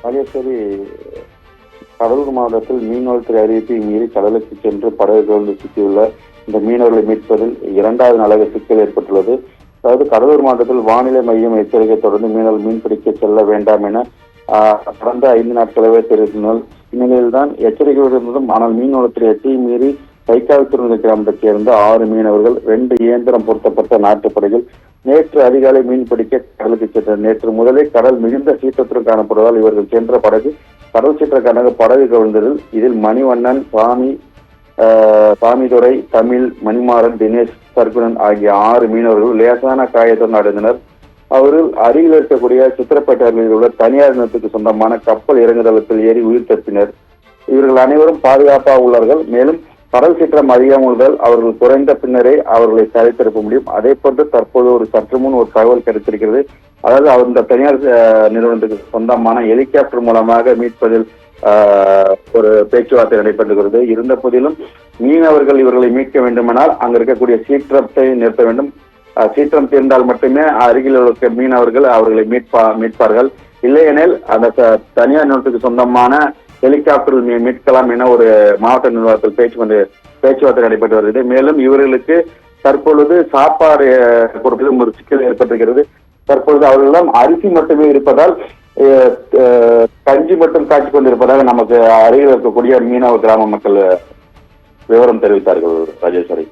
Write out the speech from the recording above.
ராஜேஸ்வரி, கடலூர் மாவட்டத்தில் மீனவர்துறை அறிவிப்பை மீறி கடலுக்கு சென்று படகுகள் சிக்கியுள்ள இந்த மீனவர்களை மீட்பதில் 2வது நாளாக சிக்கல் ஏற்பட்டுள்ளது. அதாவது கடலூர் மாவட்டத்தில் வானிலை மையம் எச்சரிக்கை தொடர்ந்து மீனவர்கள் மீன்பிடிக்க செல்ல வேண்டாம் என கடந்த 5 நாட்களாகவே தெரிவித்தனர். இந்நிலையில்தான் எச்சரிக்கை இருந்ததும் ஆனால் மீன்வளத்துறை எட்டி மீறி கைக்கால் திருநெல்வேலி கிராமத்தைச் சேர்ந்த 6 மீனவர்கள் 2 இயந்திரம் பொருத்தப்பட்ட நாட்டுப்படையில் நேற்று அதிகாலை மீன்பிடிக்க கடலுக்கு சென்றனர். நேற்று முதலே கடல் மிகுந்த சீற்றத்துடன் காணப்படுவதால் இவர்கள் சென்ற படகு கடல் சீற்றக்காரனாக படகு கவிழ்ந்ததில் இதில் மணிவண்ணன், சாமிதுரை, தமிழ், மணிமாறன், தினேஷ், சர்க்குணன் ஆகிய 6 மீனவர்கள் லேசான காயத்துடன் அடைந்தனர். அவர்கள் அருகில் இருக்கக்கூடிய சித்திரப்பேட்டை அருகில் உள்ள தனியார் நிலத்துக்கு சொந்தமான கப்பல் இறங்குதளத்தில் ஏறி உயிர் தப்பினர். இவர்கள் அனைவரும் பாதுகாப்பாக உள்ளார்கள். மேலும் கடல் சீற்றம் அதிகம் உள்ளதால் அவர்கள் குறைந்த பின்னரே அவர்களை கரைத்திருக்க முடியும். அதே போன்று தற்போது சற்று முன் ஒரு தகவல் கிடைத்திருக்கிறது. அதாவது அந்த தனியார் நிறுவனத்துக்கு சொந்தமான ஹெலிகாப்டர் மூலமாக மீட்பதில் ஒரு பேச்சுவார்த்தை நடைபெறுகிறது. இருந்த போதிலும் மீனவர்கள் இவர்களை மீட்க வேண்டுமானால் அங்கு இருக்கக்கூடிய சீற்றத்தை நிறுத்த வேண்டும். சீற்றம் தீர்ந்தால் மட்டுமே அருகில் உள்ள மீனவர்கள் அவர்களை மீட்பார்கள். இல்லையெனில் அந்த தனியார் நிறுவனத்துக்கு சொந்தமான ஹெலிகாப்டரில் மீட்கலாம் என ஒரு மாவட்ட நிர்வாகத்தில் பேச்சுவார்த்தை நடைபெற்று வருகிறது. மேலும் இவர்களுக்கு தற்பொழுது சாப்பாடு கொடுப்பதிலும் ஒரு சிக்கல் ஏற்பட்டிருக்கிறது. தற்பொழுது அவர்களிடம் அரிசி மட்டுமே இருப்பதால் கஞ்சி மட்டும் காட்சி கொண்டிருப்பதாக நமக்கு அருகில் இருக்கக்கூடிய மீனவ கிராம மக்கள் விவரம் தெரிவித்தார்கள். ராஜேஸ்வரி.